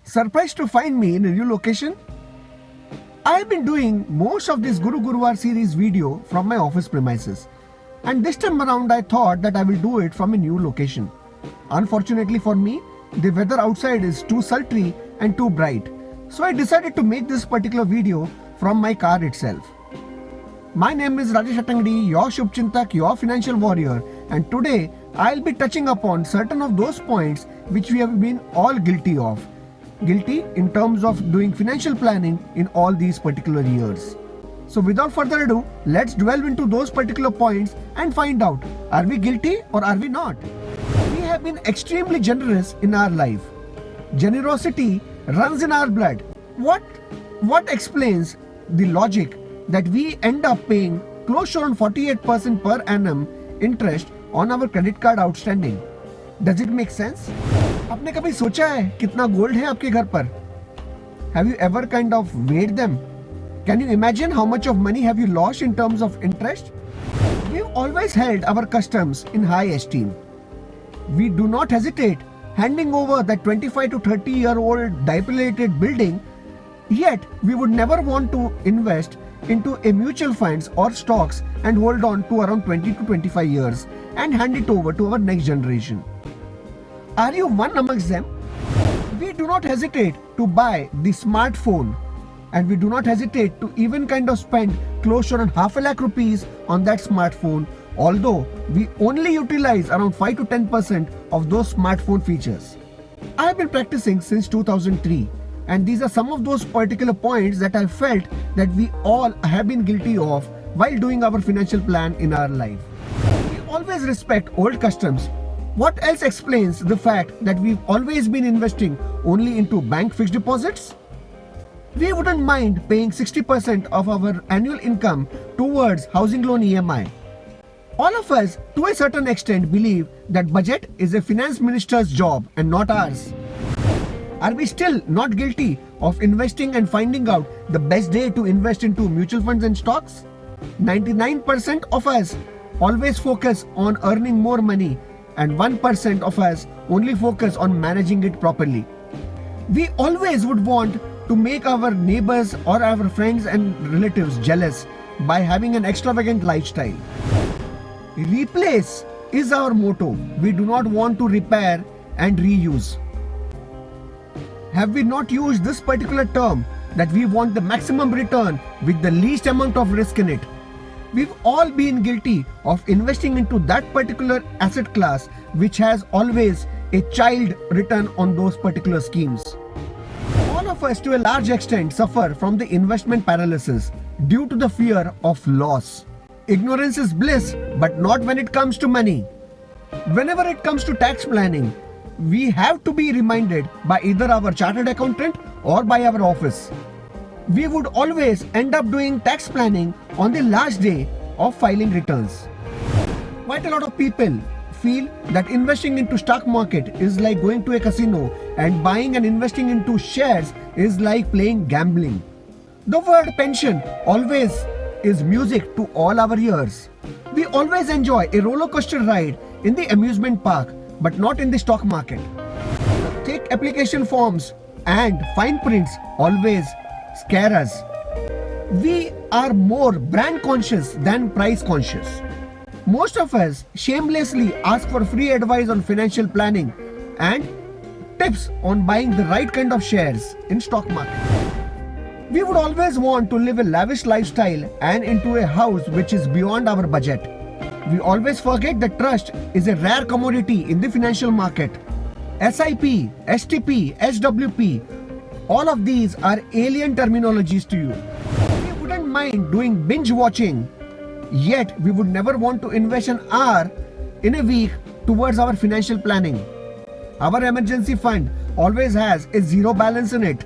Surprised to find me in a new location? I have been doing most of this Guru Guruvar series video from my office premises, and this time around I thought that I will do it from a new location. Unfortunately for me, the weather outside is too sultry and too bright, so I decided to make this particular video from my car itself. My name is Rajeshhattangady, your shubhchintak, your financial warrior, and today I'll be touching upon certain of those points which we have been all guilty of. Guilty in terms of doing financial planning in all these particular years. So without further ado, let's delve into those particular points and find out, are we guilty or are we not? We have been extremely generous in our life. Generosity runs in our blood. What explains the logic that we end up paying close to around 48% per annum interest on our credit card outstanding? Does it make sense? आपने कभी सोचा है कितना gold है आपके घर पर? Have you ever kind of weighed them? Can you imagine how much of money have you lost in terms of interest? We've always held our customs in high esteem. We do not hesitate handing over that 25 to 30-year-old dilapidated building, yet we would never want to invest into a mutual funds or stocks and hold on to around 20 to 25 years and hand it over to our next generation. Are you one amongst them? We do not hesitate to buy the smartphone, and we do not hesitate to even kind of spend close to around half a lakh rupees on that smartphone, although we only utilize around 5 to 10% of those smartphone features. I have been practicing since 2003, and these are some of those particular points that I felt that we all have been guilty of while doing our financial plan in our life. We always respect old customs. What else explains the fact that we've always been investing only into bank fixed deposits? We wouldn't mind paying 60% of our annual income towards housing loan EMI. All of us, to a certain extent, believe that budget is a finance minister's job and not ours. Are we still not guilty of investing and finding out the best day to invest into mutual funds and stocks? 99% of us always focus on earning more money, and 1% of us only focus on managing it properly. We always would want to make our neighbors or our friends and relatives jealous by having an extravagant lifestyle. Replace is our motto. We do not want to repair and reuse. Have we not used this particular term that we want the maximum return with the least amount of risk in it? We've all been guilty of investing into that particular asset class which has always a child return on those particular schemes. All of us to a large extent suffer from the investment paralysis due to the fear of loss. Ignorance is bliss, but not when it comes to money. Whenever it comes to tax planning, we have to be reminded by either our chartered accountant or by our office. We would always end up doing tax planning on the last day of filing returns. Quite a lot of people feel that investing into stock market is like going to a casino and buying and investing into shares is like playing gambling. The word pension always is music to all our ears. We always enjoy a roller coaster ride in the amusement park, but not in the stock market. Thick application forms and fine prints always scare us. We are more brand conscious than price conscious. Most of us shamelessly ask for free advice on financial planning and tips on buying the right kind of shares in stock market. We would always want to live a lavish lifestyle and into a house which is beyond our budget. We always forget that trust is a rare commodity in the financial market. SIP, STP, SWP, all of these are alien terminologies to you. We wouldn't mind doing binge watching, yet we would never want to invest an hour in a week towards our financial planning. Our emergency fund always has a zero balance in it.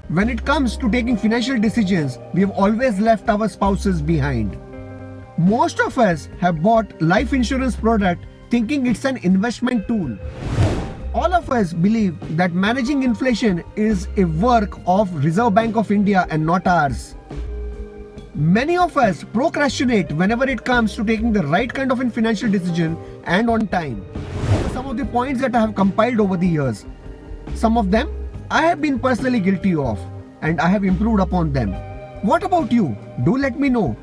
When it comes to taking financial decisions, we have always left our spouses behind. Most of us have bought life insurance product thinking it's an investment tool. All of us believe that managing inflation is a work of Reserve Bank of India and not ours. Many of us procrastinate whenever it comes to taking the right kind of a financial decision and on time. Some of the points that I have compiled over the years. Some of them I have been personally guilty of, and I have improved upon them. What about you? Do let me know.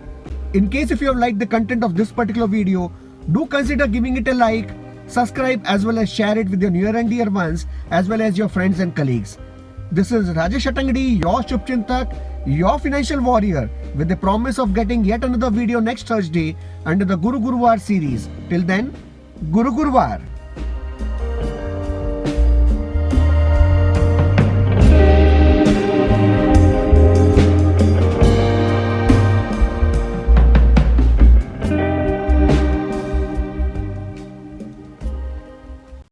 In case if you have liked the content of this particular video, do consider giving it a like, subscribe as well as share it with your near and dear ones as well as your friends and colleagues. This is Rajeshhattangady, your shubhchintak, your financial warrior, with the promise of getting yet another video next Thursday under the Guruguruvaar series. Till then, guruguruvaar.